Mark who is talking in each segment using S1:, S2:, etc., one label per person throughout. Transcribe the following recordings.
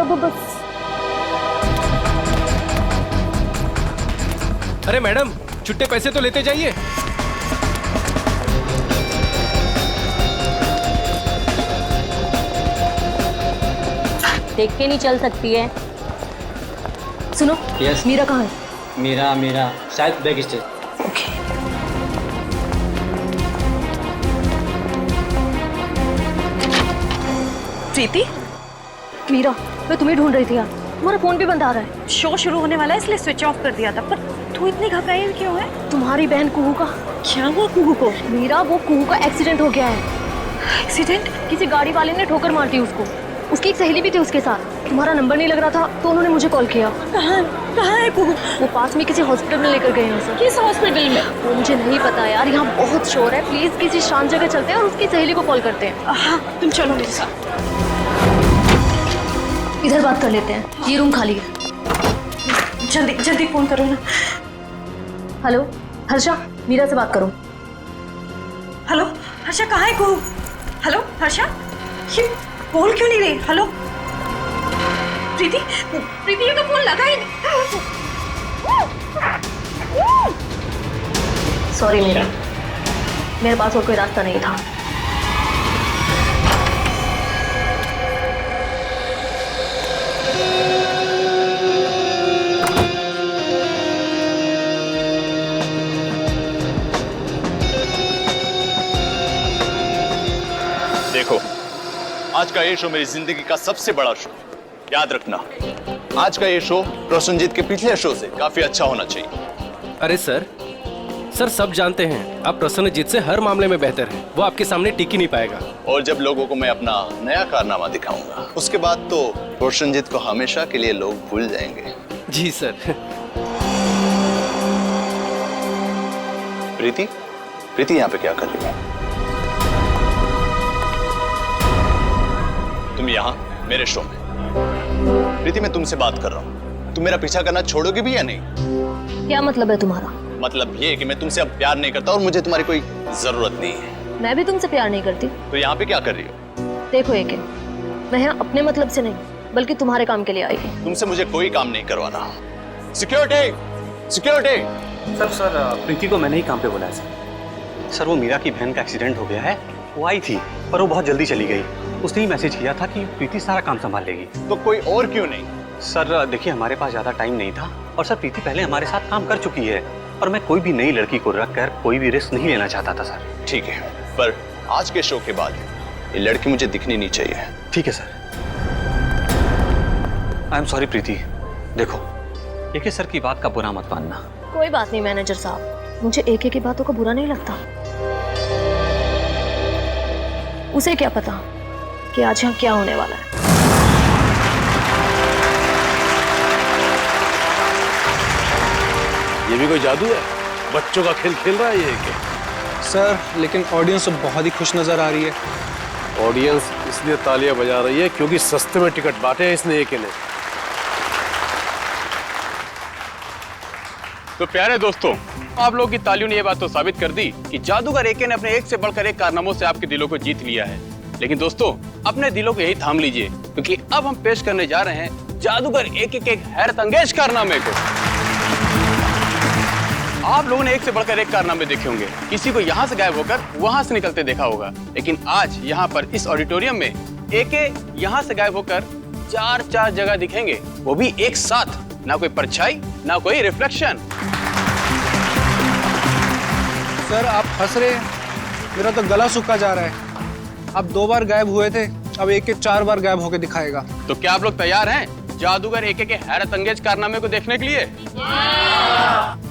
S1: दो बस।
S2: अरे मैडम, छुट्टे पैसे तो लेते जाइए।
S1: देख के नहीं चल सकती है। सुनो,
S3: यस।
S1: मीरा कहाँ है?
S3: मेरा शायद बैक स्टेज।
S1: ओके।
S4: प्रीति,
S1: मीरा, मैं तुम्हें ढूंढ रही थी यार। तुम्हारा फोन भी बंद आ रहा है।
S4: शो शुरू होने वाला है इसलिए स्विच ऑफ कर दिया था। पर तू इतनी घबराई क्यों है?
S1: तुम्हारी बहन कुहू का।
S4: क्या हुआ कुहू को?
S1: मीरा, वो कुहू का एक्सीडेंट हो गया है।
S4: एक्सीडेंट?
S1: किसी गाड़ी वाले ने ठोकर मार दी उसको। उसकी एक सहेली भी थी उसके साथ। तुम्हारा नंबर नहीं लग रहा था तो उन्होंने मुझे कॉल किया।
S4: कहाँ है कुहू?
S1: वो पास में किसी हॉस्पिटल में लेकर गए हैं उसे।
S4: किस हॉस्पिटल में?
S1: वो मुझे नहीं पता यार, यहाँ बहुत शोर है। प्लीज किसी शांत जगह चलते हैं और उसकी सहेली को कॉल करते हैं।
S4: हाँ, तुम चलो मेरे साथ।
S1: इधर बात कर लेते हैं, ये रूम खाली है।
S4: जल्दी जल्दी फोन करो ना।
S1: हेलो हर्षा, मीरा से बात करो।
S4: हेलो हर्षा, कहाँ है कुहू? हेलो हर्षा, ये बोल क्यों नहीं रही? हेलो प्रीति, प्रीति, ये तो फोन लगा ही नहीं।
S1: सॉरी मीरा, मेरे पास और कोई रास्ता नहीं था।
S5: देखो, आज का ये शो मेरी जिंदगी का सबसे बड़ा शो। याद रखना, आज का ये शो रोशनजीत के पिछले शो से काफी अच्छा होना चाहिए।
S2: अरे सर, सब जानते हैं आप प्रसन्नजीत से हर मामले में बेहतर हैं। वो आपके सामने टिक ही नहीं पाएगा।
S5: और जब लोगों को मैं अपना नया कारनामा दिखाऊंगा, उसके बाद तो रोशनजीत को हमेशा के लिए लोग भूल जाएंगे।
S2: जी सर।
S5: प्रीति, प्रीति यहाँ पे क्या कर रही है? तुम यहाँ मेरे शो में। प्रीति, मैं तुमसे बात कर रहा हूँ। तुम मेरा पीछा करना छोड़ोगे भी या नहीं?
S1: क्या मतलब है तुम्हारा?
S5: मतलब ये कि मैं तुमसे अब प्यार नहीं करता और मुझे तुम्हारी कोई जरूरत नहीं है।
S1: मैं भी तुमसे प्यार नहीं करती।
S5: तो यहाँ पे क्या कर रही हो?
S1: देखो एके, मैं यहाँ अपने मतलब से नहीं बल्कि तुम्हारे काम के लिए आई हूँ।
S5: तुमसे मुझे कोई काम नहीं करवाना। Security, security.
S6: सर प्रीति को मैंने ही काम पे बुलाया सर। वो मीरा की बहन का एक्सीडेंट हो गया है। वो आई थी पर वो बहुत जल्दी चली गई। उसने ही मैसेज किया था कि प्रीति सारा काम संभाल लेगी।
S5: तो कोई और क्यों नहीं?
S6: सर देखिए, हमारे पास ज्यादा टाइम नहीं था और सर प्रीति पहले हमारे साथ काम कर चुकी है और मैं कोई भी नई लड़की को रखकर कोई भी रिस्क नहीं लेना चाहता था सर।
S5: ठीक है, पर आज के शो के बाद ये लड़की मुझे दिखनी नहीं चाहिए।
S6: ठीक है सर। आई एम सॉरी प्रीति। देखो, एके सर की बात का बुरा मत मानना।
S1: कोई बात नहीं मैनेजर साहब, मुझे एके की बातों का बुरा नहीं लगता। उसे क्या पता कि आज यहाँ क्या होने वाला है।
S7: ये भी कोई जादू है? बच्चों का खेल खेल रहा है ये क्या?
S8: सर लेकिन ऑडियंस तो बहुत ही खुश नजर आ रही है।
S7: ऑडियंस इसलिए तालियां बजा रही है क्योंकि सस्ते में टिकट बांटे हैं इसने एके ने।
S9: तो प्यारे दोस्तों, आप लोगों की तालियों ने ये बात तो साबित कर दी कि जादूगर एके ने अपने एक से बढ़कर एक कारनामों से आपके दिलों को जीत लिया है। लेकिन दोस्तों, अपने दिलों को यही थाम लीजिए क्योंकि अब हम पेश करने जा रहे हैं जादूगर एके के एक हैरत अंगेज कारनामे को। आप लोगों ने एक से बढ़कर एक कारनामे देखे होंगे। किसी को यहाँ से गायब होकर वहां से निकलते देखा होगा, लेकिन आज यहाँ पर इस ऑडिटोरियम में एके यहाँ से गायब होकर चार जगह दिखेंगे, वो भी एक साथ। ना कोई परछाई, ना कोई रिफ्लेक्शन।
S8: सर आप हंस रहे हैं, मेरा तो गला सूखा जा रहा है। आप 2 बार गायब हुए थे, अब एक 4 बार गायब होकर दिखाएगा।
S9: तो क्या आप लोग तैयार हैं जादूगर एके के हैरत अंगेज कारनामे को देखने के लिए?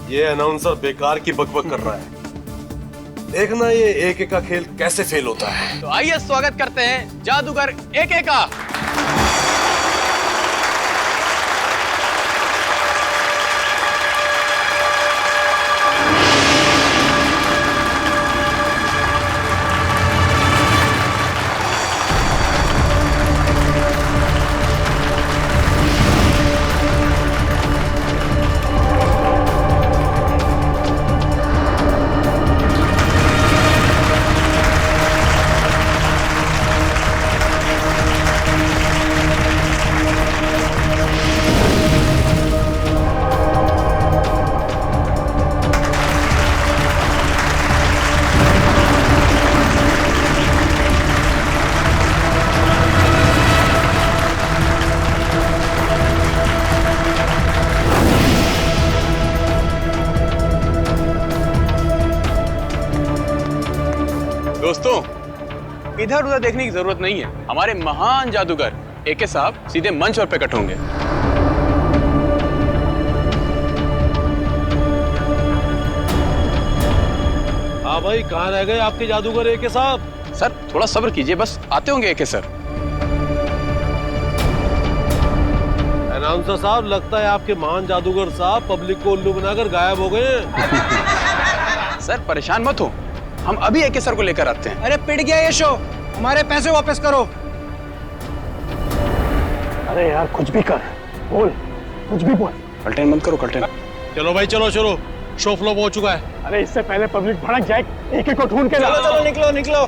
S7: ये अनाउंसर बेकार की बकबक कर रहा है। देखना ये एके का खेल कैसे फेल होता है।
S9: तो आइए स्वागत करते हैं जादूगर एके का। उधर देखने की जरूरत नहीं है। हमारे महान जादूगर एके साहब सीधे मंच पर प्रकट होंगे।
S7: हाँ भाई, कहाँ रह गए आपके जादूगर एके साहब?
S9: सर थोड़ा सब्र कीजिए, बस आते होंगे एके सर।
S7: अनाउंसर साहब, लगता है आपके महान जादूगर साहब पब्लिक को उल्लू बनाकर गायब हो गए हैं।
S9: सर परेशान मत हो, हम अभी एके सर को लेकर आते हैं।
S8: अरे पिट गया ये शो, हमारे पैसे वापस करो।
S10: अरे यार कुछ भी कर, बोल, कुछ भी बोल।
S9: कल्टेन मत करो, कल्टेन।
S7: चलो भाई, चलो चलो, शो फ्लॉप हो चुका है।
S10: अरे इससे पहले पब्लिक भड़क जाए, एक को ढूंढ के ला।
S8: चलो चलो निकलो निकलो।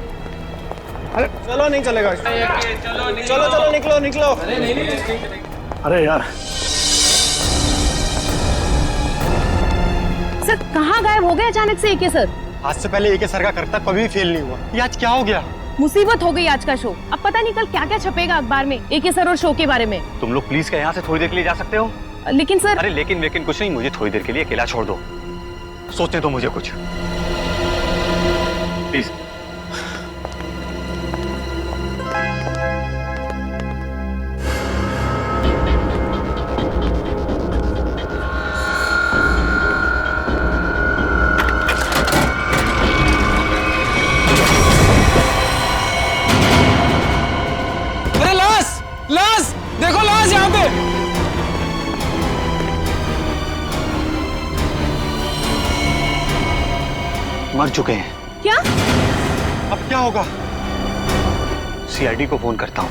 S8: अरे चलो, नहीं चलेगा। चलो चलो निकलो निकलो।
S10: अरे यार
S1: सर कहाँ गायब हो गए अचानक से एके सर?
S6: आज से पहले एके सर का करता कभी फेल नहीं हुआ, ये आज क्या हो गया?
S1: मुसीबत हो गई आज का शो। अब पता नहीं कल क्या क्या छपेगा अखबार में एके सर और शो के बारे में।
S6: तुम लोग प्लीज क्या यहाँ से थोड़ी देर के लिए जा सकते हो?
S1: लेकिन सर।
S6: अरे लेकिन कुछ नहीं, मुझे थोड़ी देर के लिए अकेला छोड़ दो, सोचने दो मुझे कुछ, प्लीज।
S8: अरे लाश, लाश देखो, लाश यहाँ पे।
S6: मर चुके हैं।
S1: क्या?
S6: अब क्या होगा? सीआईडी को फोन करता हूं।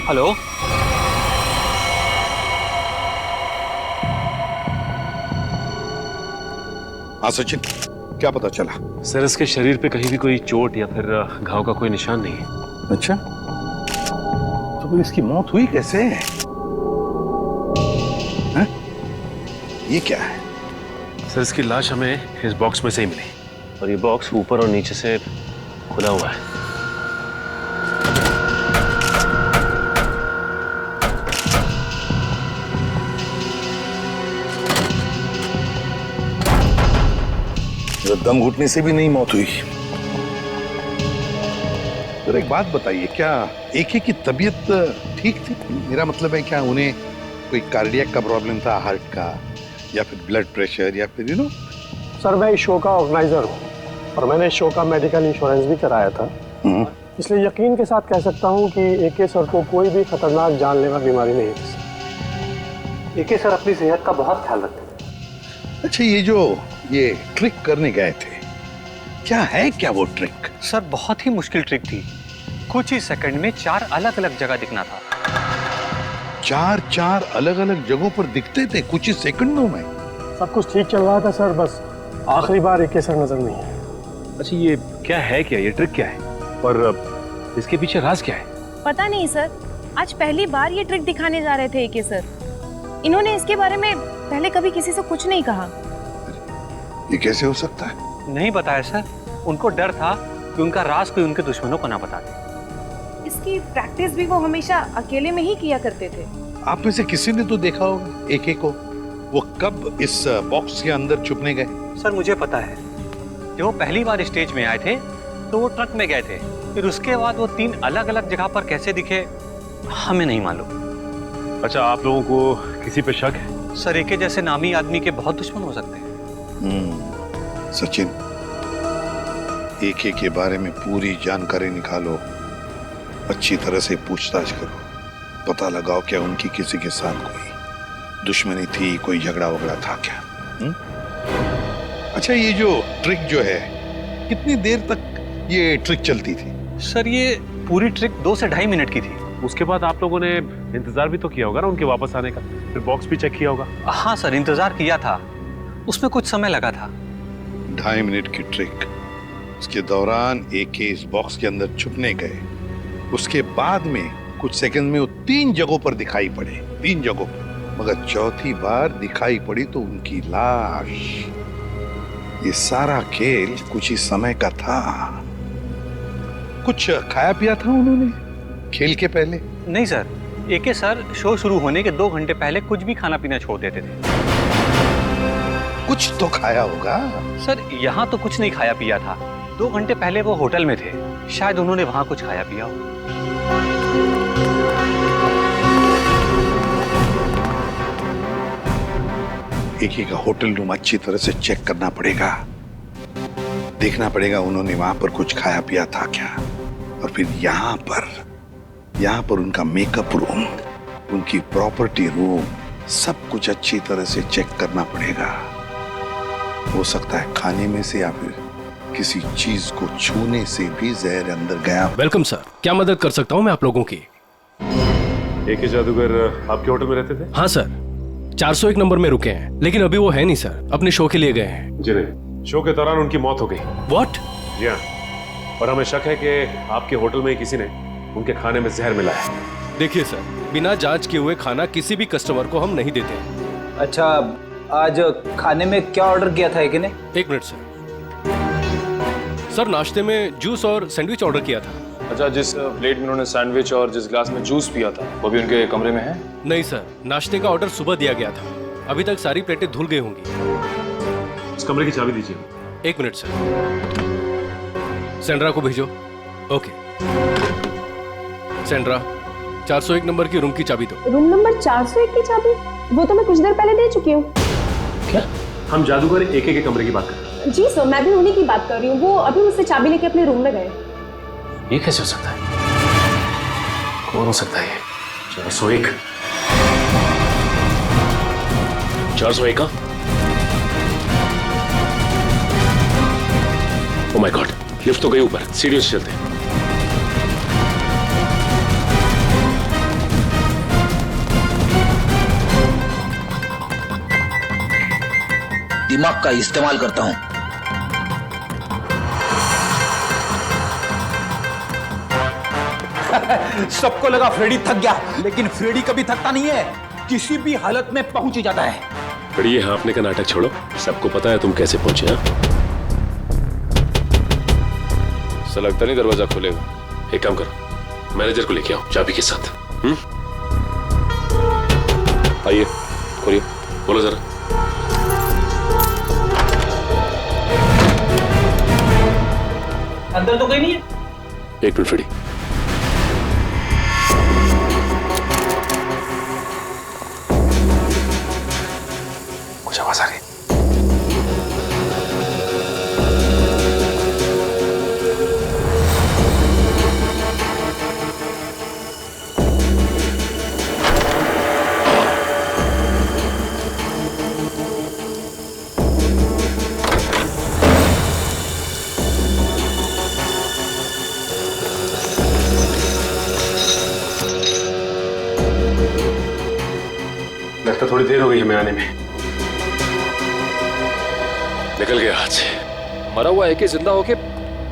S6: हेलो,
S11: हाँ सचिन, क्या पता चला?
S12: सर इसके शरीर पे कहीं भी कोई चोट या फिर घाव का कोई निशान नहीं है।
S11: अच्छा, तो फिर इसकी मौत हुई कैसे? हैं? ये क्या है?
S12: सर इसकी लाश हमें इस बॉक्स में से ही मिली, और ये बॉक्स ऊपर और नीचे से खुला हुआ है।
S11: दम घुटने से भी नहीं मौत हुई। तो एक बात बताइए, क्या एके की तबीयत ठीक थी? मेरा मतलब है, क्या उन्हें कोई कार्डियक का प्रॉब्लम था, हार्ट का, या फिर ब्लड प्रेशर, या फिर
S10: सर मैं इस शो का ऑर्गेनाइजर हूँ और मैंने इस शो का मेडिकल इंश्योरेंस भी कराया था, इसलिए यकीन के साथ कह सकता हूँ कि एके सर को कोई भी खतरनाक जानलेवा बीमारी नहीं थी।
S6: एके सर अपनी सेहत का बहुत ख्याल रखते हैं।
S11: अच्छा, ये ट्रिक करने गए थे, क्या है क्या वो ट्रिक?
S6: सर बहुत ही मुश्किल ट्रिक थी, कुछ ही सेकंड में 4 अलग अलग जगह दिखना था।
S11: 4 अलग अलग जगहों पर दिखते थे कुछ ही सेकंडों में?
S10: सब कुछ ठीक चल रहा था सर, बस आखिरी बार एके सर नजर नहीं है।
S12: अच्छा ये क्या है, क्या ये ट्रिक क्या है, और इसके पीछे राज क्या है?
S1: पता नहीं सर, आज पहली बार ये ट्रिक दिखाने जा रहे थे एके सर। इन्होंने इसके बारे में पहले कभी किसी से कुछ नहीं कहा।
S11: ये कैसे हो सकता है?
S6: नहीं बताया सर, उनको डर था कि उनका राज कोई उनके दुश्मनों को ना बता दे।
S1: इसकी प्रैक्टिस भी वो हमेशा अकेले में ही किया करते थे।
S11: आप में से किसी ने तो देखा होगा एके को, वो कब इस बॉक्स के अंदर छुपने गए?
S6: सर मुझे पता है, जब वो पहली बार स्टेज में आए थे तो वो ट्रक में गए थे, फिर उसके बाद वो 3 अलग अलग जगह पर कैसे दिखे हमें नहीं मालूम।
S12: अच्छा, आप लोगों को किसी पे शक है?
S6: सर एके जैसे नामी आदमी के बहुत दुश्मन हो सकते हैं।
S11: सचिन, एके के बारे में पूरी जानकारी निकालो, अच्छी तरह से पूछताछ करो, पता लगाओ क्या उनकी किसी के साथ कोई दुश्मनी थी, कोई झगड़ा वगड़ा था क्या? अच्छा, ये जो ट्रिक जो है, कितनी देर तक ये ट्रिक चलती थी?
S6: सर ये पूरी ट्रिक 2 से 2.5 मिनट की थी।
S12: उसके बाद आप लोगों ने इंतजार भी तो किया होगा ना उनके वापस आने का, फिर बॉक्स भी चेक किया होगा?
S6: हाँ सर, इंतजार किया था, उसमें कुछ समय लगा था।
S11: 2.5 मिनट की ट्रिक, उसके दौरान एके इस बॉक्स के अंदर छुपने गए, उसके बाद में कुछ सेकंड में वो 3 जगहों पर दिखाई पड़े, 3 जगहों पर, मगर चौथी बार दिखाई पड़ी तो उनकी लाश। ये सारा खेल कुछ ही समय का था। कुछ खाया पिया था उन्होंने खेल के पहले?
S6: नहीं सर, एके सर शो शुरू होने के 2 घंटे पहले कुछ भी खाना पीना छोड़ देते थे।
S11: कुछ तो खाया होगा।
S6: सर यहाँ तो कुछ नहीं खाया पिया था। 2 घंटे पहले वो होटल में थे, शायद उन्होंने वहां कुछ खाया पिया हो।
S11: एके का होटल रूम अच्छी तरह से चेक करना पड़ेगा, देखना पड़ेगा उन्होंने वहां पर कुछ खाया पिया था क्या। और फिर यहाँ पर उनका मेकअप रूम, उनकी प्रॉपर्टी रूम, सब कुछ अच्छी तरह से चेक करना पड़ेगा। हो सकता है खाने में से या फिर किसी चीज को छूने से भी जहर अंदर गया।
S2: वेलकम सर, क्या मदद कर सकता हूँ मैं आप लोगों की?
S12: एके जादूगर आपके होटल में रहते थे?
S2: हाँ सर, 401 नंबर में रुके हैं, लेकिन अभी वो है नहीं सर, अपने शो के लिए गए हैं।
S12: जी नहीं, शो के दौरान उनकी मौत हो गई।
S2: व्हाट?
S12: जी हाँ, और हमें शक है कि आपके होटल में किसी ने उनके खाने में जहर मिलाया है।
S2: देखिए सर, बिना जांच किए हुए खाना किसी भी कस्टमर को हम नहीं देते।
S13: अच्छा, आज खाने में क्या ऑर्डर किया था एक ने?
S2: 1 मिनट सर। सर नाश्ते में जूस और सैंडविच ऑर्डर किया था।
S14: अच्छा, जिस प्लेट में उन्होंने सैंडविच और जिस ग्लास में जूस पिया था वो भी उनके कमरे में है?
S2: नहीं सर, नाश्ते का ऑर्डर सुबह दिया गया था, अभी तक सारी प्लेटें धुल गई होंगी।
S12: इस कमरे की चाबी दीजिए।
S2: 1 मिनट सर। सेंड्रा को भेजो। ओके सेंड्रा, 401 नंबर की रूम की चाबी दो।
S15: रूम नंबर 401 की चाबी? वो तो मैं कुछ देर पहले दे चुकी हूँ।
S12: क्या? हम जादूगर एके के कमरे की बात कर रहे हैं।
S15: जी सर, मैं भी उन्हीं की बात कर रही हूँ। वो अभी मुझसे चाबी लेके अपने रूम में गए।
S12: ये कैसे हो सकता है? कौन हो सकता है ये? 401? 401 का? ओह माय गॉड, लिफ्ट तो गई ऊपर, सीढ़ियों से चलते हैं।
S13: दिमाग का इस्तेमाल करता हूं। सबको लगा फ्रेडी थक गया, लेकिन फ्रेडी कभी थकता नहीं है, किसी भी हालत में पहुंच ही जाता है।
S12: फ्रेडी, ये हाँफने का नाटक छोड़ो, सबको पता है तुम कैसे पहुंचे। हाँ, लगता नहीं दरवाजा खोलेगा। एक काम करो, मैनेजर को लेके आओ चाबी के साथ। आइए, खोलिए, बोलो जरा।
S13: अंदर तो कोई नहीं है।
S12: 1 मिनट फ्रेडी। कुछ आवाज आ रही है। लगता थोड़ी देर हो गई हमें आने में। निकल गया हाथ से।
S14: मरा हुआ एके जिंदा होके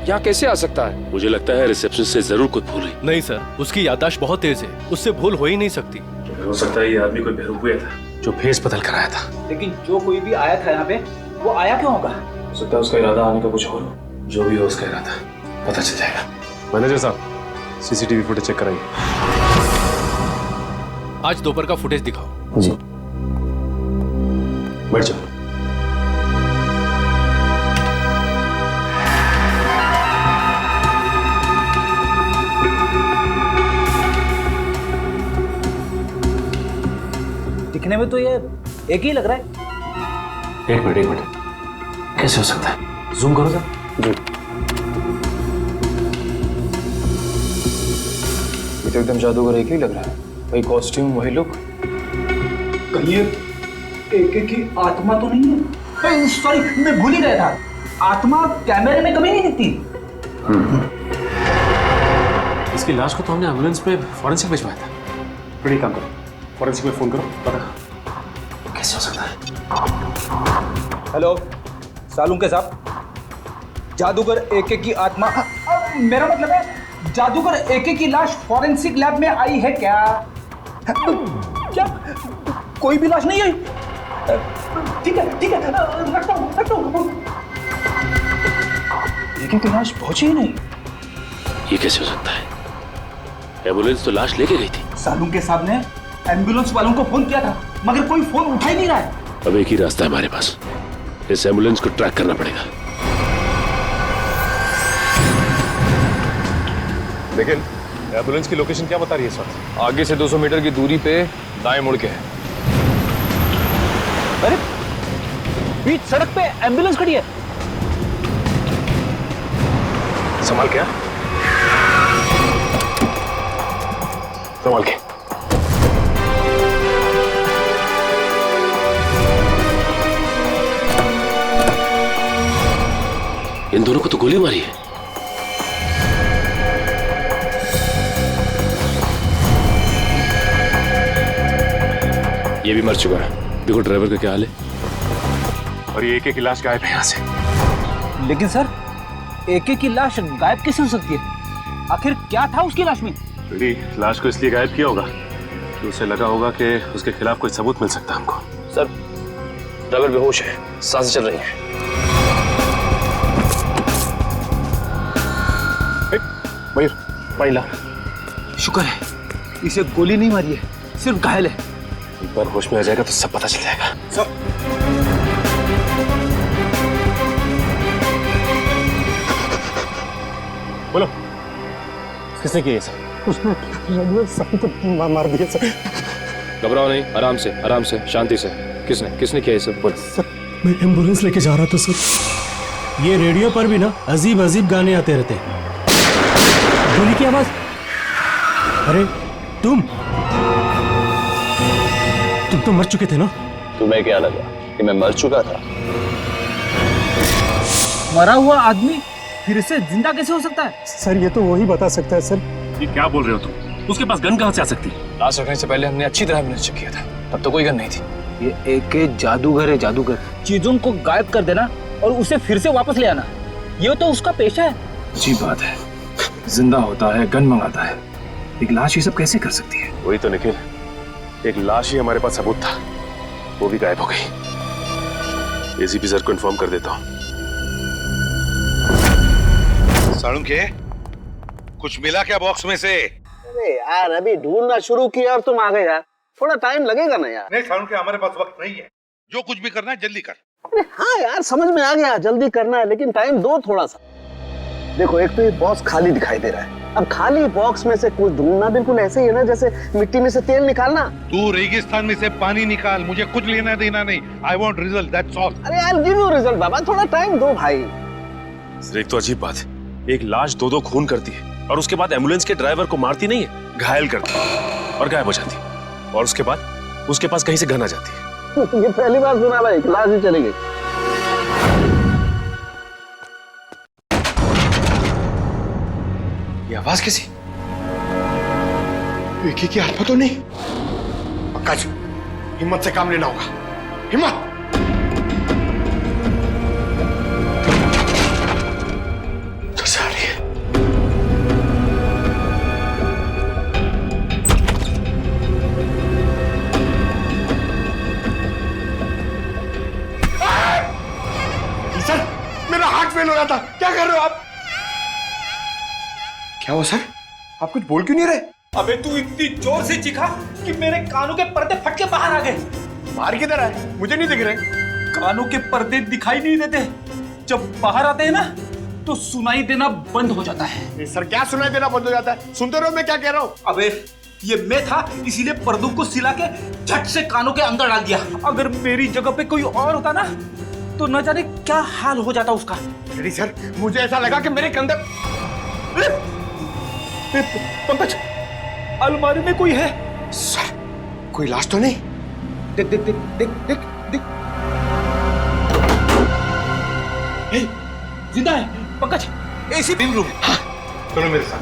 S14: यहाँ कैसे आ सकता है?
S12: मुझे लगता है रिसेप्शन से जरूर कोई भूल हुई।
S2: नहीं सर, उसकी याददाश्त बहुत तेज है, उससे भूल हो ही नहीं सकती।
S12: हो सकता है ये आदमी कोई बेवकूफ हुआ था जो भेस बदल कर आया था।
S13: लेकिन जो कोई भी आया था यहाँ पे, वो आया क्यों होगा?
S12: हो सकता है उसका इरादा आने का कुछ और हो। जो भी हो उसका इरादा पता चल जाएगा। मैनेजर साहब, सीसीटीवी फुटेज चेक कराइए।
S2: आज दोपहर का फुटेज दिखाओ।
S12: जी। बैठ जाओ।
S13: दिखने में तो ये एक ही लग रहा है।
S12: एक मिनट, कैसे हो सकता है? जूम करो सर। जी।
S14: ये तो एकदम जादूगर एक ही लग रहा है। वही कॉस्ट्यूम, वही लुक।
S13: कहीं एके की आत्मा तो नहीं है? सॉरी, मैं भूल ही गया था। आत्मा कैमरे में कभी नहीं दिखती।
S12: इसकी लाश को तो हमने एम्बुलेंस पे फॉरेंसिक भिजवाया था। बड़ी काम करो, फॉरेंसिक में फोन करो, पता कैसे हो सकता है।
S13: हेलो सालुंके साहब, जादूगर एके की आत्मा, मेरा मतलब है जादूगर एके की लाश फॉरेंसिक लैब में आई है क्या? क्या कोई भी लाश नहीं आई? ठीक है, रखता हूँ। एके की लाश पहुंची ही नहीं।
S12: ये कैसे हो सकता है? एम्बुलेंस तो लाश लेके गई थी।
S13: सालुंके साहब ने एम्बुलेंस वालों को फोन किया था, मगर कोई फोन उठा ही नहीं रहा है।
S12: अब एक ही रास्ता है हमारे पास,
S14: इस एम्बुलेंस को ट्रैक करना पड़ेगा। लेकिन एम्बुलेंस की लोकेशन क्या बता रही है सर? आगे से 200 मीटर की दूरी पे दाएं मुड़ के है।
S13: अरे बीच सड़क पे एम्बुलेंस खड़ी है।
S14: संभाल के, संभाल के। इन दोनों को तो गोली मारी है। ये भी मर चुका है। देखो ड्राइवर का क्या हाल है। और ये एके की लाश गायब है यहां से।
S13: लेकिन सर एके की लाश गायब कैसे हो सकती है? आखिर क्या था उसकी लाश में?
S14: लाश को इसलिए गायब किया होगा कि उसे लगा होगा कि उसके खिलाफ कोई सबूत मिल सकता है हमको।
S2: सर ड्राइवर बेहोश है, सांसें चल रही हैं।
S14: मयूर पानी ला।
S13: शुक्र है इसे गोली नहीं मारी है, सिर्फ घायल है।
S14: एक बार होश में आ जाएगा तो सब पता चल जाएगा।
S13: सब
S14: बोलो किसने किया ये सब?
S10: उसने रघुवीर साहब को मार दिया सर।
S14: घबराओ नहीं, आराम से, आराम से, शांति से। किसने किया ये सब? बोलो।
S10: सर मैं एम्बुलेंस लेके जा रहा था सर। ये रेडियो पर भी ना अजीब अजीब गाने आते रहते हैं। गोली की आवाज। अरे तुम तो मर चुके थे ना?
S5: तुम्हें क्या लगा कि मैं मर चुका था?
S13: मरा हुआ आदमी फिर से जिंदा कैसे हो सकता है?
S10: सर ये तो वही बता सकता है सर।
S14: ये क्या बोल रहे हो तुम? उसके पास गन कहां से आ सकती है?
S2: लाश रखने से पहले हमने अच्छी तरह एम्बुलेंस चेक किया था, तब तो कोई गन नहीं थी।
S13: ये एके जादूगर है, जादूगर। चीजों को गायब कर देना और उसे फिर से वापस ले आना, ये तो उसका पेशा है।
S12: अच्छी बात है, जिंदा होता है, गन मंगाता है, एक लाश ये सब कैसे कर सकती है?
S14: वही तो निखिल, एक लाश ही हमारे पास सबूत था, वो भी गायब हो गई। एसीपी सर को इन्फॉर्म कर देता हूँ।
S11: साळुंखे, कुछ मिला क्या बॉक्स में से?
S16: अरे यार अभी ढूंढना शुरू किया और तुम आ गए यार, थोड़ा टाइम लगेगा ना यार।
S11: नहीं साळुंखे, हमारे पास वक्त नहीं है, जो कुछ भी करना है जल्दी कर।
S16: अरे हाँ यार समझ में आ गया, जल्दी करना है लेकिन टाइम दो थोड़ा सा। देखो एक तो ये बॉक्स खाली दिखाई दे रहा है, अब खाली बॉक्स में से कुछ ढूंढना बिल्कुल ऐसे ही है ना जैसे मिट्टी में से तेल निकालना।
S11: तू रेगिस्तान में से पानी निकाल, मुझे कुछ लेना देना नहीं। I want result, that's all.
S16: अरे यार गिव यू रिजल्ट बाबा, थोड़ा टाइम दो भाई।
S14: एक तो अजीब बात है, एक लाश दो खून करती है और उसके बाद एम्बुलेंस के ड्राइवर को मारती नहीं है, घायल करती है और गायब हो जाती है। और उसके बाद उसके पास कहीं से गन आ जाती है।
S16: ये पहली बार सुना भाई, लाश ही चली गई।
S7: ये आवाज कैसी? एके की आत्मा तो नहीं? पंकज, हिम्मत से काम लेना होगा, हिम्मत। जैसे आ रही है। सर मेरा हार्ट फेल हो रहा था, क्या कर रहे हो आप? क्या हुआ सर? आप कुछ बोल क्यों नहीं रहे?
S13: अबे तू इतनी जोर से चीखा कि मेरे कानों के पर्दे फट के बाहर आ गए।
S7: बाहर किधर आए? मुझे नहीं दिख रहे।
S13: कानों के पर्दे दिखाई नहीं देते, जब बाहर आते हैं ना तो सुनाई देना बंद हो जाता है।
S7: सर क्या सुनाई देना बंद हो जाता है? सुनते रहो मैं क्या कह रहा हूँ।
S13: अबे ये मैं था, इसीलिए पर्दों को सिला के झट से कानों के अंदर डाल दिया। अगर मेरी जगह पे कोई और होता ना तो न जाने क्या हाल हो जाता उसका।
S7: नहीं सर, मुझे ऐसा लगा कि मेरे कंधे।
S13: पंकज, अलमारी में कोई है।
S7: सर कोई लाश तो नहीं?
S13: देख देख देख देख देख देख, जिंदा है पंकज, एसी रूम।
S7: हाँ चलो मेरे साथ,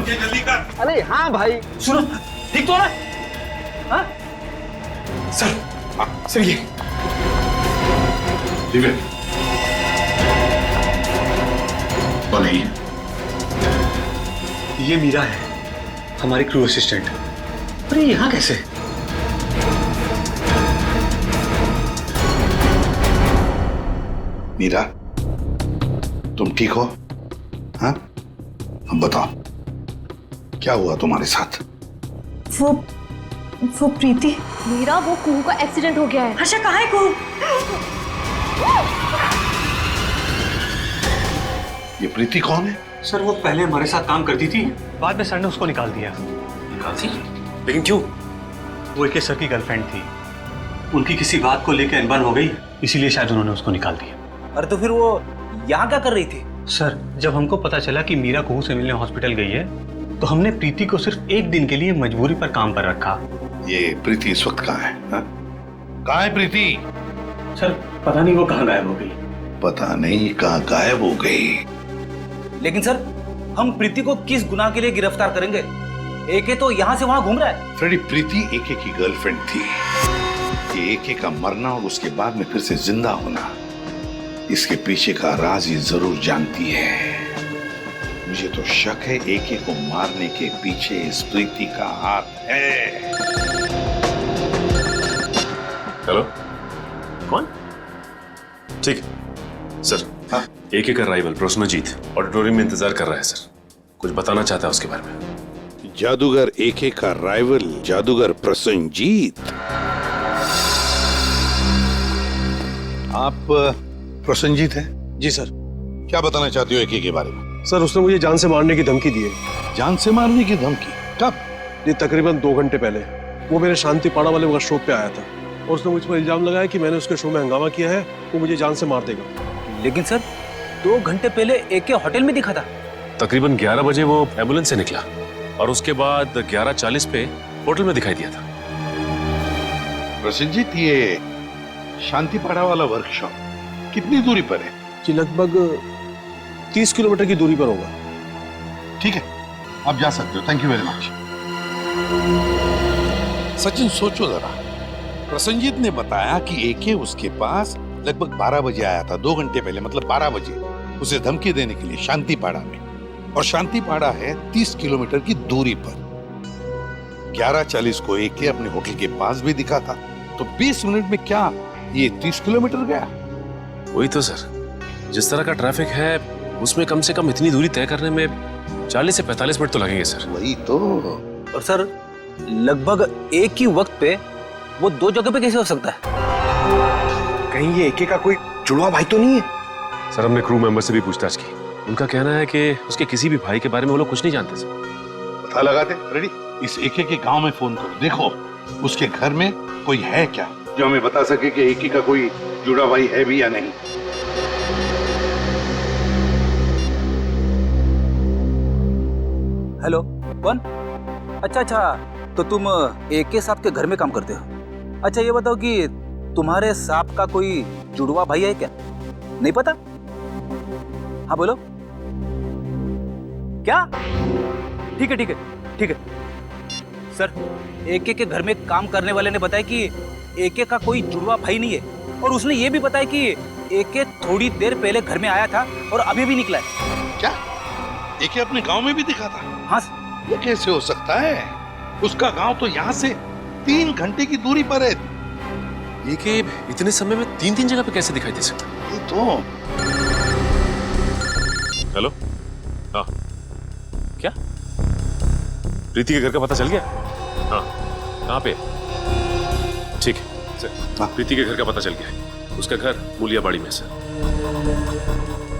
S7: जल्दी कर।
S16: अरे हाँ भाई
S13: सुनो, ठीक तो ना? हाँ
S7: सर, हाँ सर ये
S11: ठीक है। बोलिए।
S7: ये मीरा है, हमारी क्रू असिस्टेंट। अरे यहाँ कैसे?
S11: मीरा, तुम ठीक हो? हाँ, अब बताओ क्या हुआ तुम्हारे साथ?
S1: वो प्रीति।
S15: मीरा, वो कुहू का एक्सीडेंट हो गया है।
S4: हर्षा कहाँ है कुहू?
S11: ये प्रीति कौन है?
S6: सर वो पहले हमारे साथ काम करती थी, बाद में सर ने उसको निकाल दिया।
S14: निकाल दी? लेकिन क्यों?
S6: वो एके सर की गर्लफ्रेंड थी, उनकी किसी बात को लेकर अनबन हो गई, इसीलिए शायद उन्होंने उसको निकाल दिया।
S13: अरे तो फिर वो यहाँ क्या कर रही थी?
S6: सर जब हमको पता चला कि मीरा कुहू से मिलने हॉस्पिटल गई है, तो हमने प्रीति को सिर्फ एक दिन के लिए मजबूरी पर काम पर रखा।
S11: ये प्रीति इस वक्त कहाँ है? कहाँ है प्रीति?
S6: सर पता नहीं वो कहाँ गायब हो गई।
S11: पता नहीं कहाँ गायब हो गई।
S13: लेकिन सर हम प्रीति को किस गुनाह के लिए गिरफ्तार करेंगे? एके तो यहाँ से वहाँ घूम रहा है।
S11: फ्रेडी, प्रीति एके की गर्लफ्रेंड थी। ये एके का मरना और उसके बाद में फिर से जिंदा होना, इसके पीछे का राज ये जरूर जानती है। मुझे तो शक है एके को मारने के पीछे इस प्रीति का हाथ है।
S14: हेलो, कौन? ठीक है सर। हाँ? एके का राइवल प्रसन्नजीत ऑडिटोरियम में इंतजार कर रहा है सर, कुछ बताना चाहता है उसके बारे में।
S11: जादूगर एके का राइवल जादूगर प्रसन्नजीत? आप प्रसन्नजीत हैं?
S7: जी सर।
S11: क्या बताना चाहते हो एके के बारे में?
S7: सर उसने मुझे जान से मारने की धमकी दी है।
S11: जान से मारने की धमकी? कब?
S7: ये तकरीबन 2 घंटे पहले। वो मेरे शांति पाड़ा वाले वर्कशॉप पे आया था और उसने मुझ पर इल्जाम लगाया कि मैंने उसके शो में हंगामा किया है, वो मुझे जान से मार देगा।
S13: लेकिन सर 2 घंटे पहले एके होटल में दिखा था।
S14: तकरीबन 11 बजे वो एम्बुलेंस से निकला और उसके बाद 11:40 पे होटल में दिखाई दिया था।
S11: प्रसन्नजीत, ये शांतिपाड़ा वाला वर्कशॉप कितनी दूरी पर है?
S7: जी लगभग 30 किलोमीटर की दूरी पर होगा।
S11: ठीक है, आप जा सकते हो। Thank you very much. Sachin सोचो जरा, प्रसन्नजीत ने बताया कि एके उसके पास लगभग 12 बजे आया था, 2 घंटे पहले, मतलब 12 बजे उसे धमकी देने के लिए शांतिपाड़ा में। और शांतिपाड़ा है 30 किलोमीटर की दूरी पर। 11:40 को एके अपने होटल के पास भी दिखा था, तो 20 मिनट में क्या ये 30 किलोमीटर गया?
S14: वही तो सर, जिस तरह का ट्रैफिक है उसमें कम से कम इतनी दूरी तय करने में 40 से 45 मिनट तो लगेंगे सर।
S11: वही तो।
S13: और सर लगभग एक ही वक्त पे वो 2 जगह पे कैसे हो सकता है?
S16: कहीं ये एके का कोई जुड़वा भाई तो नहीं है?
S14: सर हमने क्रू मेंबर से भी पूछताछ की, उनका कहना है कि उसके किसी भी भाई के बारे में वो लोग कुछ नहीं जानते सर।
S11: पता लगाते। रेडी, इस एके के गांव में फोन करो, देखो उसके घर में कोई है क्या जो हमें बता सके कि एके का कोई जुड़ा भाई है भी या नहीं।
S13: हेलो, कौन? अच्छा, तो तुम एके साहब के घर में काम करते हो? अच्छा ये बताओ कि तुम्हारे साहब का कोई जुड़वा भाई है क्या? नहीं पता? हाँ बोलो। क्या? ठीक है। सर एके के घर में काम करने वाले ने बताया कि एके का कोई जुड़वा भाई नहीं है, और उसने ये भी बताया कि एके थोड़ी देर पहले घर में आया था और अभी भी निकला है।
S11: क्या एके अपने गांव में भी दिखा था?
S13: हाँ।
S11: ये कैसे हो सकता है? उसका गांव तो यहाँ से 3 घंटे की दूरी पर है।
S14: ये कि इतने समय में 3 जगह पे कैसे दिखाई दे सकता?
S11: ये तो।
S14: हेलो, हाँ क्या प्रीति के घर का पता चल गया? हाँ, कहाँ पे? ठीक है सर, प्रीति के घर का पता चल गया है। उसका घर मूलियाबाड़ी में सर।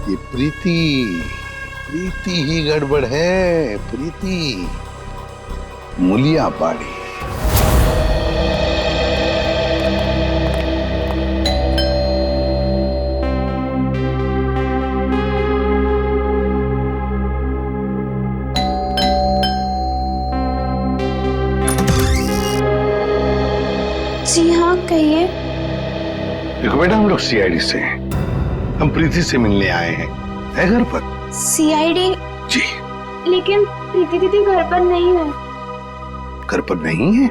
S11: ये प्रीति ही गड़बड़ है। प्रीति मूलियाबाड़ी।
S17: जी हाँ कहिए।
S11: देखो बेटा, हम लोग सीआईडी से हैं। हम प्रीति से मिलने आए हैं। है घर पर?
S17: सीआईडी?
S11: जी।
S17: लेकिन प्रीति दीदी घर पर नहीं है।
S11: घर पर नहीं है?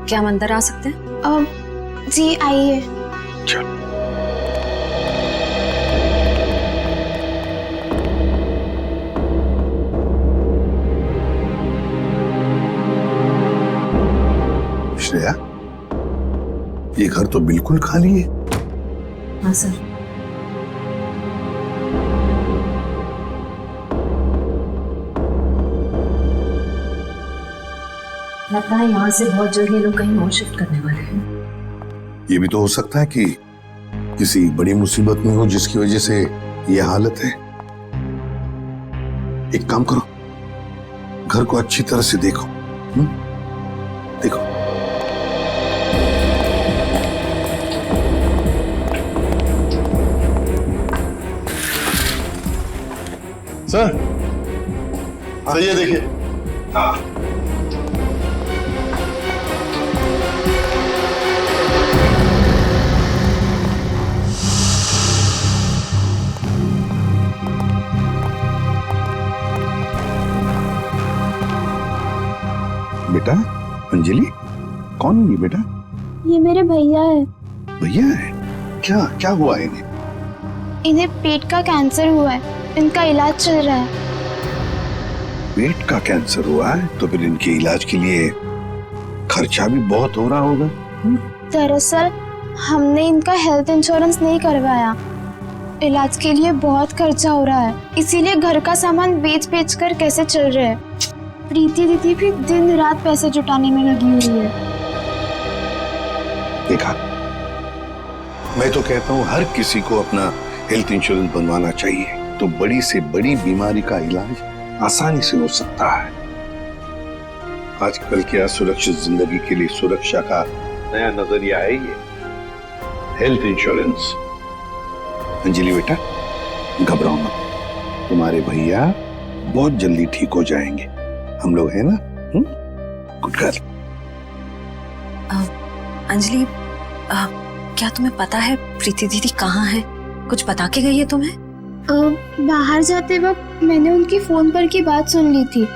S17: क्या हम अंदर आ सकते हैं? जी आइए।
S11: चलो। श्रेया, ये घर तो बिल्कुल खाली है।
S17: हाँ सर। लगता है यहाँ से बहुत जल्द ये लोग कहीं और शिफ्ट करने वाले हैं।
S11: ये भी तो हो सकता है कि किसी बड़ी मुसीबत में हो जिसकी वजह से ये हालत है। एक काम करो, घर को अच्छी तरह से देखो। देखो।
S5: सर, सही है, देखिए। हाँ।
S11: बेटा, अंजलि, कौन है ये बेटा?
S17: ये मेरे भैया है।
S11: भैया है? क्या क्या हुआ है इन्हें?
S17: इन्हें पेट का कैंसर हुआ है, इनका इलाज चल रहा है।
S11: पेट का कैंसर हुआ है तो फिर इनके इलाज के लिए खर्चा भी बहुत हो रहा होगा।
S17: दरअसल हमने इनका हेल्थ इंश्योरेंस नहीं करवाया, इलाज के लिए बहुत खर्चा हो रहा है, इसीलिए घर का सामान बेच बेच कर कैसे चल रहे हैं। प्रीति दीदी भी दिन रात पैसे जुटाने में लगी हुई है।
S11: देखा, मैं तो कहता हूँ हर किसी को अपना हेल्थ इंश्योरेंस बनवाना चाहिए, तो बड़ी से बड़ी बीमारी का इलाज आसानी से हो सकता है। आजकल के असुरक्षित जिंदगी के लिए सुरक्षा का नया नजरिया है ये हेल्थ इंश्योरेंस। अंजलि बेटा, घबराओ मत, तुम्हारे भैया बहुत जल्दी ठीक हो जाएंगे, हम लोग हैं ना। Good girl.
S18: अंजलि, क्या तुम्हें पता है प्रीति दीदी कहाँ है? कुछ बता के गई है तुम्हें?
S17: बाहर जाते वक्त मैंने उनकी फोन पर की बात सुन ली थी।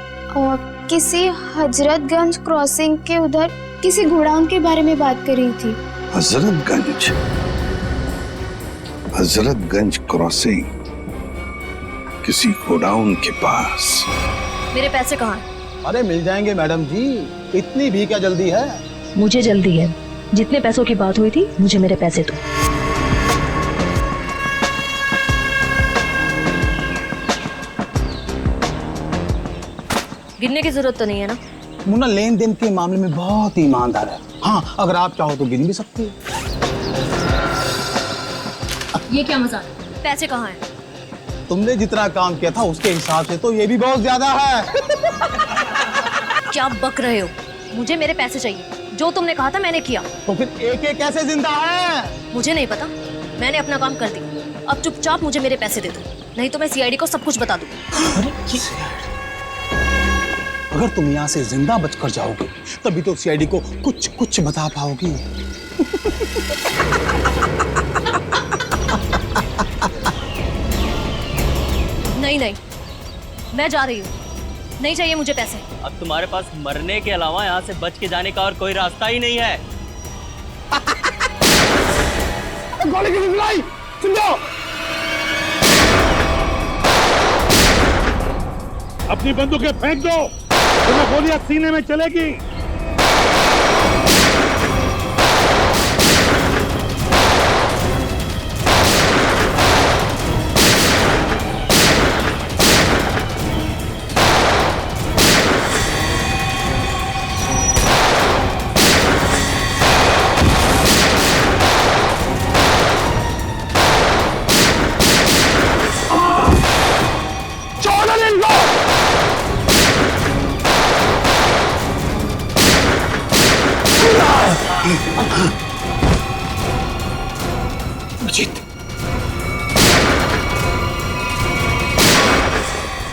S17: किसी हजरतगंज क्रॉसिंग के उधर किसी गोडाउन के बारे में बात कर रही थी।
S11: हजरतगंज क्रॉसिंग, किसी गोडाउन के पास।
S19: मेरे पैसे कहाँ हैं?
S13: अरे मिल जाएंगे मैडम जी, इतनी भी क्या जल्दी है?
S19: मुझे जल्दी है, जितने पैसों की बात हुई थी मुझे मेरे पैसे दो। गिनने की जरूरत तो नहीं है ना?
S13: मुन्ना लेन देन के मामले में बहुत ही ईमानदार है। हाँ, अगर आप चाहो तो गिन भी सकती है।
S19: ये क्या मजाक? पैसे कहाँ हैं?
S13: तुमने जितना काम किया था उसके हिसाब से तो ये भी बहुत ज्यादा है।
S19: क्या बक रहे हो? मुझे मेरे पैसे चाहिए, जो तुमने कहा था मैंने किया।
S13: तो फिर एक कैसे जिंदा है?
S19: मुझे नहीं पता, मैंने अपना काम कर दिया। अब चुपचाप मुझे मेरे पैसे दे दो, नहीं तो मैं सीआईडी को सब कुछ बता दूँ।
S13: अगर तुम यहाँ से जिंदा बचकर जाओगे तभी तो सीआईडी को कुछ कुछ बता पाओगी।
S19: नहीं नहीं, मैं जा रही हूँ, नहीं चाहिए मुझे पैसे।
S3: अब तुम्हारे पास मरने के अलावा यहाँ से बच के जाने का और कोई रास्ता ही नहीं है।
S13: गोली की चलाई, सुन लो।
S11: अपनी बंदूकें फेंक दो, तुम्हें गोलियां सीने में चलेगी।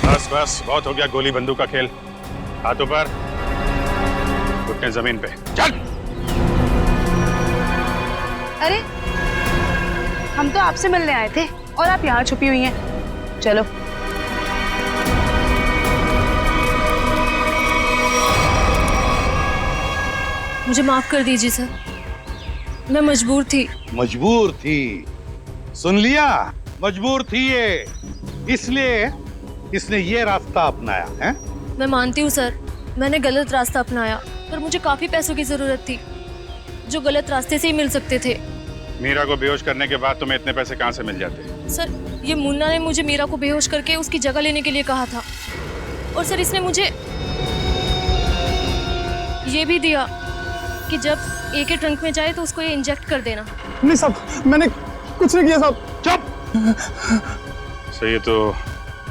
S14: बस बस, बहुत हो गया गोली बंदूक का खेल। हाथों पर, घुटने जमीन पे, चल।
S1: अरे, हम तो आपसे मिलने आए थे और आप यहाँ छुपी हुई हैं। चलो।
S19: मुझे माफ कर दीजिए सर, मैं मजबूर थी।
S11: मजबूर थी? सुन लिया, मजबूर थी ये, इसलिए इसने ये रास्ता अपनाया है।
S19: मैं मानती हूँ सर, मैंने गलत रास्ता अपनाया, पर मुझे काफी पैसों की जरूरत थी जो गलत रास्ते से ही मिल सकते थे।
S14: मीरा को बेहोश करने के बाद तुम्हें इतने पैसे कहाँ से मिल जाते?
S19: सर, ये मुन्ना ने मुझे मीरा को बेहोश करके उसकी जगह लेने के लिए कहा था, और सर इसने मुझे ये भी दिया कि जब एके ट्रंक में जाए तो उसको ये इंजेक्ट कर देना।
S13: नहीं साहब, मैंने
S8: कुछ नहीं किया साहब।
S11: चुप।
S14: सर ये तो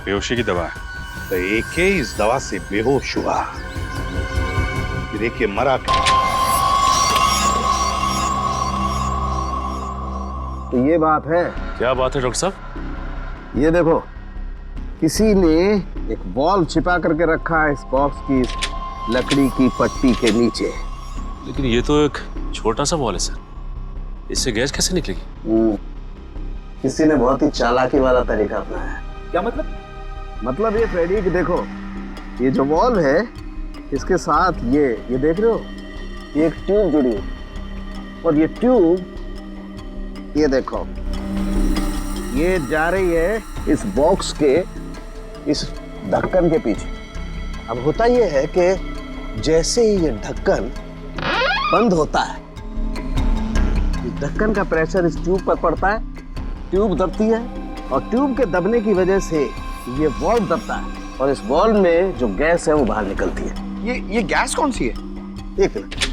S14: बेहोशी की दवा है।
S11: तो एके इस दवा से बेहोश हुआ, फिर एके मरा क्या?
S16: तो ये बात है।
S14: क्या बात है डॉक्टर साहब?
S16: ये देखो, किसी ने एक बॉल छिपा करके रखा है इस बॉक्स की इस लकड़ी की पट्टी के नीचे।
S14: लेकिन ये तो एक छोटा सा बॉल है सर, इससे गैस कैसे निकलेगी?
S16: किसी ने बहुत ही चालाकी वाला तरीका अपनाया है।
S13: क्या मतलब?
S16: मतलब ये फ्रेडी कि देखो, ये जो बॉल है इसके साथ ये देख रहे हो, ये एक ट्यूब जुड़ी है और ये ट्यूब ये देखो, ये जा रही है इस बॉक्स के इस ढक्कन के पीछे। अब होता ये है कि जैसे ही ये ढक्कन बंद होता है, इस ढक्कन का प्रेशर इस ट्यूब पर पड़ता है, ट्यूब दबती है और ट्यूब के दबने की वजह से ये वॉल्व दबता है और इस वॉल्व में जो गैस है वो बाहर निकलती है।
S13: ये गैस कौन सी है?
S16: एक मिनट।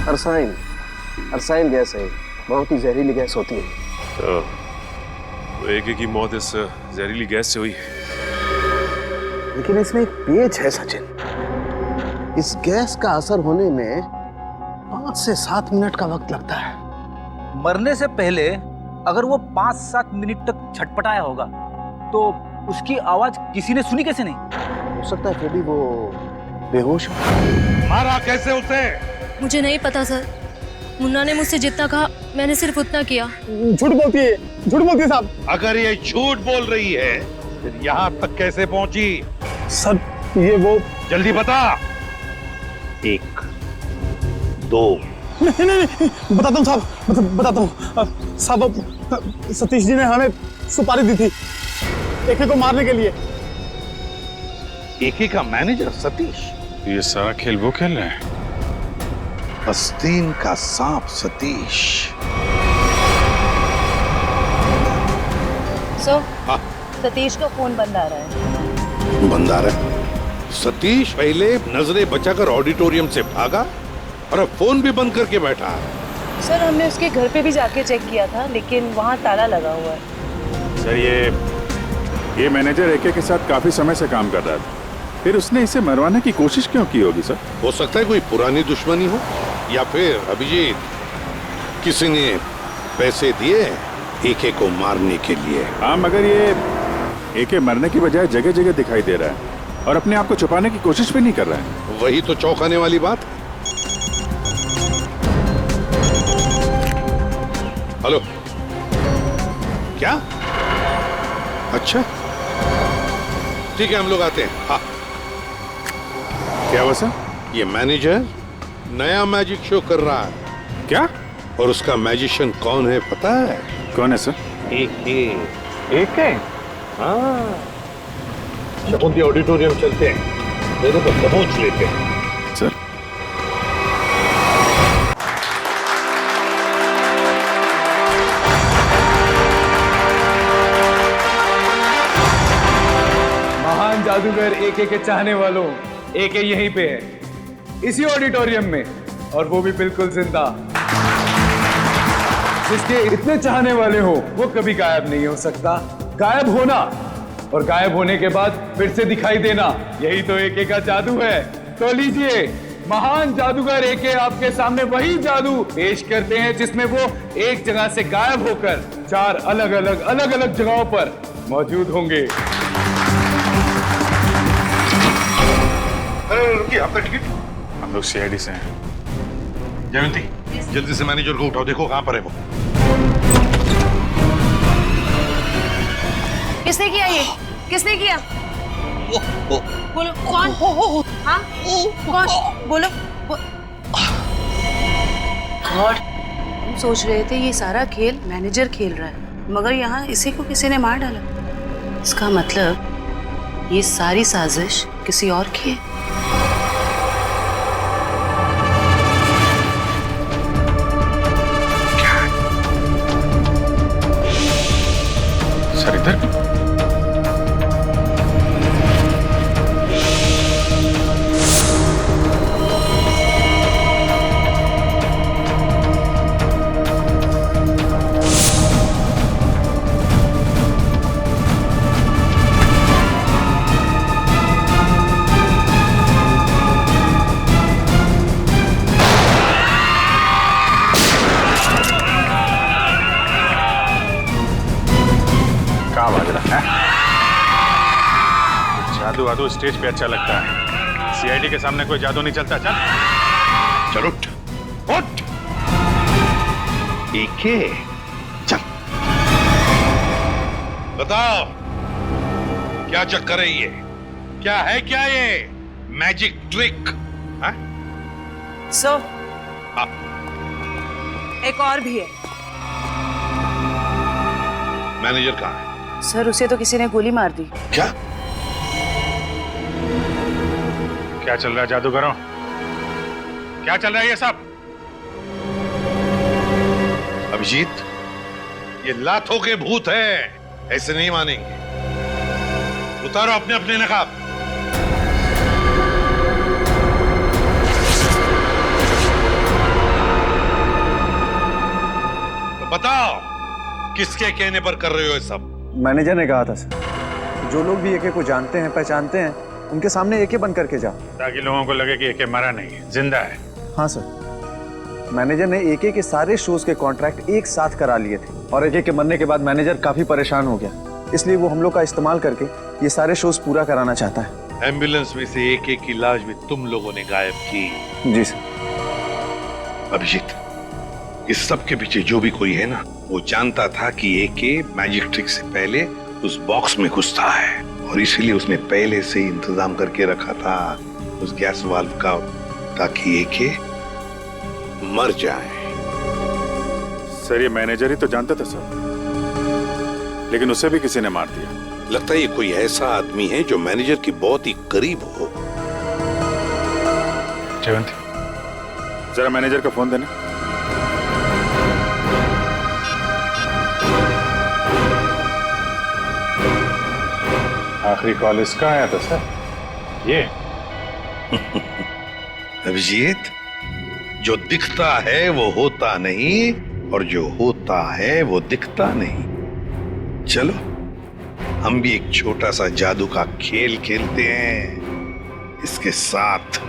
S16: अरसाइन गैस है, बहुत ही जहरीली गैस होती है।
S14: तो एके की मौत इस जहरीली गैस से हुई है।
S16: लेकिन इसमें एक पेच है सचिन, इस गैस का असर होने में 5 से 7 मिनट का वक्त लगता है।
S13: मरने से पहले अगर वो 5-7 मिनट तक छटपटाया होगा तो उसकी आवाज किसी ने सुनी कैसे नहीं?
S16: हो सकता है फ्रेडी वो बेहोश हो।
S11: मारा कैसे उसे?
S19: मुझे नहीं पता सर, मुन्ना ने मुझसे जितना कहा मैंने सिर्फ उतना किया।
S8: झूठ बोलती है साहब।
S11: अगर ये झूठ बोल रही है फिर यहाँ तक कैसे पहुंची?
S8: सर ये वो,
S11: जल्दी बता। 1 2
S8: नहीं बताता हूँ साहब, बताता हूँ साहब। सतीश जी ने हमें सुपारी दी थी एके को मारने के लिए।
S11: एके का मैनेजर सतीश?
S14: ये सारा खेल वो खेल रहे हैं।
S11: आस्तीन का सांप सतीश।
S1: सतीश का फोन बंद आ रहा है।
S11: बंद आ रहा है? सतीश पहले नजरें बचाकर ऑडिटोरियम से भागा और अब फोन भी बंद करके बैठा है।
S1: सर हमने उसके घर पे भी जाके चेक किया था लेकिन वहाँ ताला लगा हुआ है।
S20: सर ये मैनेजर एके के साथ काफी समय से काम कर रहा था, फिर उसने इसे मरवाने की कोशिश क्यों की होगी सर?
S11: हो सकता है कोई पुरानी दुश्मनी हो या फिर अभिजीत किसी ने पैसे दिए एके को मारने के लिए।
S20: हाँ, मगर ये एके मरने की बजाय जगह जगह दिखाई दे रहा है और अपने आप को छुपाने की कोशिश भी नहीं कर रहा है।
S11: वही तो चौंकाने वाली बात। हेलो, क्या? अच्छा ठीक है, हम लोग आते हैं। हाँ।
S20: क्या हुआ सर?
S11: ये मैनेजर नया मैजिक शो कर रहा है।
S20: क्या?
S11: और उसका मैजिशियन कौन है पता है?
S20: कौन है सर?
S11: एके। हाँ, शकुंती ऑडिटोरियम चलते हैं, दोनों को दबोच लेते हैं।
S20: सर
S13: महान जादूगर एके के चाहने वालों, एके यहीं पे है, इसी ऑडिटोरियम में, और वो भी बिल्कुल जिंदा। जिसके इतने चाहने वाले हो वो कभी गायब नहीं हो सकता। गायब होना और गायब होने के बाद फिर से दिखाई देना, यही तो एके का जादू है। तो लीजिए, महान जादूगर एके आपके सामने वही जादू पेश करते हैं जिसमें वो एक जगह से गायब होकर 4 अलग अलग जगहों पर मौजूद होंगे।
S11: आपका टिकट?
S20: हम लोग सीआईडी से हैं।
S11: जयंती, जल्दी से मैनेजर को उठाओ, देखो कहां पर है वो।
S1: किसने किया ये? किसने किया? बोलो कौन? हाँ कौन? बोलो।
S21: गॉड, हम सोच रहे थे ये सारा खेल मैनेजर खेल रहा है, मगर यहाँ इसी को किसी ने मार डाला। इसका मतलब ये सारी साजिश किसी और की है।
S20: जादू वादू स्टेज पे अच्छा लगता है, सीआईडी के सामने कोई जादू नहीं चलता। चल
S11: चल उठ उठ। एके चल बताओ क्या चक्कर है ये? क्या है क्या ये मैजिक ट्रिक?
S21: सर एक और भी है।
S11: मैनेजर कहाँ है?
S21: सर उसे तो किसी ने गोली मार दी।
S11: क्या
S20: क्या चल रहा है जादूगरों? क्या चल रहा है ये सब?
S11: अभिजीत, ये लातों के भूत है, ऐसे नहीं मानेंगे। उतारो अपने अपने नकाब। तो बताओ किसके कहने पर कर रहे हो ये सब?
S9: मैनेजर ने कहा था सर, जो लोग भी एके को जानते हैं पहचानते हैं उनके सामने एके बन करके जाओ,
S20: ताकि लोगों को लगे कि एके मरा नहीं, जिंदा है।
S9: हाँ सर, मैनेजर ने एके के सारे शोज के कॉन्ट्रैक्ट एक साथ करा लिए थे और एके के मरने के बाद मैनेजर काफी परेशान हो गया, इसलिए वो हम लोग का इस्तेमाल करके ये सारे शोज पूरा कराना चाहता है।
S11: एम्बुलेंस में से एके की लाश भी तुम लोगों ने गायब की?
S9: जी सर।
S11: अभिजीत, इस सब के पीछे जो भी कोई है ना, वो जानता था कि एके मैजिक ट्रिक से पहले उस बॉक्स में घुसता है और इसीलिए उसने पहले से ही इंतजाम करके रखा था उस गैस वाल्व का, ताकि एके मर जाए।
S20: सर ये मैनेजर ही तो जानता था सर, लेकिन उसे भी किसी ने मार दिया।
S11: लगता है ये कोई ऐसा आदमी है जो मैनेजर के बहुत ही करीब हो।
S20: जयवंती, जरा मैनेजर का फोन देना। आखिरी कॉल इसका आया था सर। ये
S11: अभिजीत, जो दिखता है वो होता नहीं और जो होता है वो दिखता नहीं। चलो हम भी एक छोटा सा जादू का खेल खेलते हैं इसके साथ।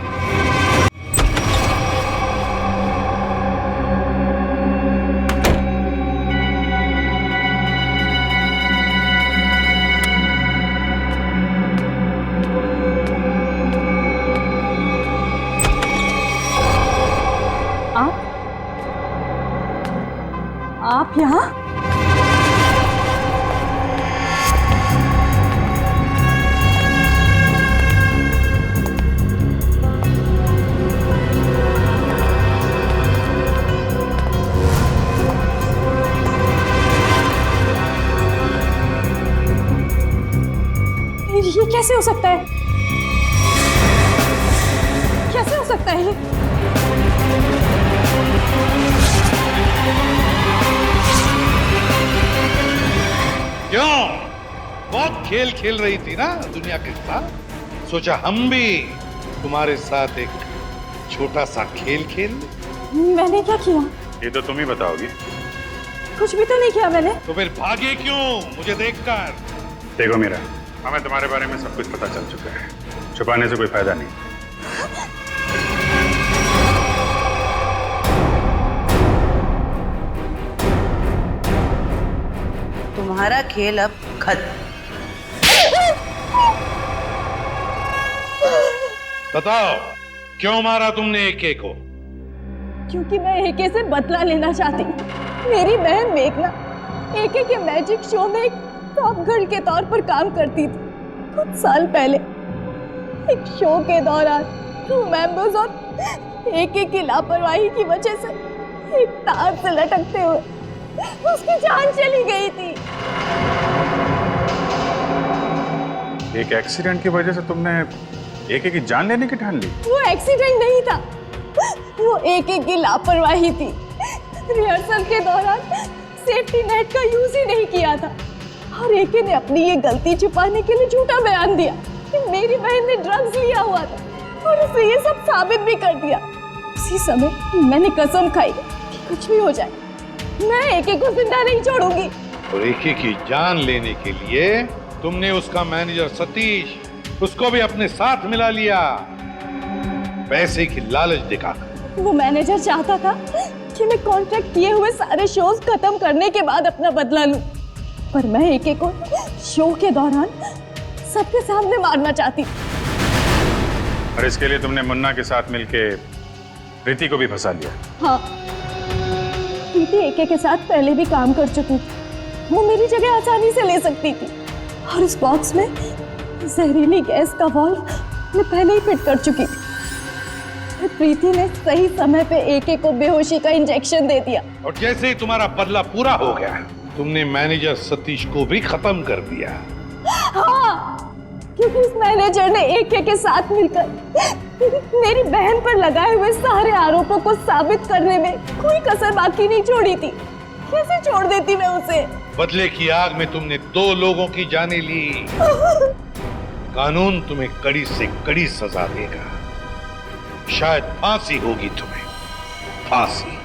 S4: आप यहाँ? ये कैसे हो सकता है? कैसे हो सकता है ये?
S11: क्यों? बहुत खेल खेल रही थी ना दुनिया के साथ, सोचा हम भी तुम्हारे साथ एक छोटा सा खेल खेल।
S4: मैंने क्या किया?
S20: ये तो तुम ही बताओगी।
S4: कुछ भी तो नहीं किया मैंने।
S11: तो फिर भागे क्यों मुझे देखकर?
S20: देखो मीरा, हमें तुम्हारे बारे में सब कुछ पता चल चुका है, छुपाने से कोई फायदा नहीं।
S21: तुम्हारा खेल अब खत्म।
S11: बताओ क्यों मारा तुमने एके को?
S4: क्योंकि मैं एके से बदला लेना चाहती। मेरी बहन मेघना एके के मैजिक शो में एक टॉप गर्ल के तौर पर काम करती थी। कुछ साल पहले एक शो के दौरान क्रू मेंबर्स और एके की लापरवाही की वजह से एक तार से लटकते हुए उसकी जान चली गई थी।
S20: एक एक्सीडेंट की वजह से तुमने एके की जान लेने की ठान ली?
S4: वो एक्सीडेंट नहीं था, वो एके की लापरवाही थी। रिहर्सल के दौरान सेफ्टी नेट का यूज ही नहीं किया था और एके ने अपनी ये गलती छुपाने के लिए झूठा बयान दिया कि मेरी बहन ने ड्रग्स लिया हुआ था और उसे ये सब साबित भी कर दिया। उसी समय मैंने कसम खाई कि कुछ भी हो जाए मैं एके को जिंदा नहीं छोड़ूंगी।
S11: और एके की जान लेने के लिए तुमने उसका मैनेजर सतीश, उसको भी अपने साथ मिला लिया, पैसे की लालच दिखाकर।
S4: वो मैनेजर चाहता था कि मैं कॉन्ट्रैक्ट किए हुए सारे शोज खत्म करने के बाद अपना बदला लूं, पर मैं एके को शो के दौरान सबके सामने मारना चाहती।
S20: और इसके लिए तुमने मुन्ना के साथ मिलके प्रीति को भी फंसा लिया।
S4: हाँ, प्रीति एके के साथ पहले भी काम कर चुकी थी, वो मेरी जगह आसानी से ले सकती थी। और इस बॉक्स में जहरीली गैस का वाल्व मैं पहले ही फिट कर चुकी थी। प्रीति ने सही समय पे एके को बेहोशी का इंजेक्शन दे दिया।
S11: और जैसे ही तुम्हारा बदला पूरा हो गया, तुमने मैनेजर सतीश को भी खत्म कर दिया।
S4: हाँ, क्योंकि इस मैनेजर ने एके के साथ मिलकर मेरी बहन पर लगाए हुए सारे आरोपों को साबित करने में कोई कसर बाकी नहीं छोड़ी थी। कैसे छोड़ देती मैं उसे?
S11: बदले की आग में तुमने 2 लोगों की जानें ली। कानून तुम्हें कड़ी से कड़ी सजा देगा। शायद फांसी होगी तुम्हें, फांसी।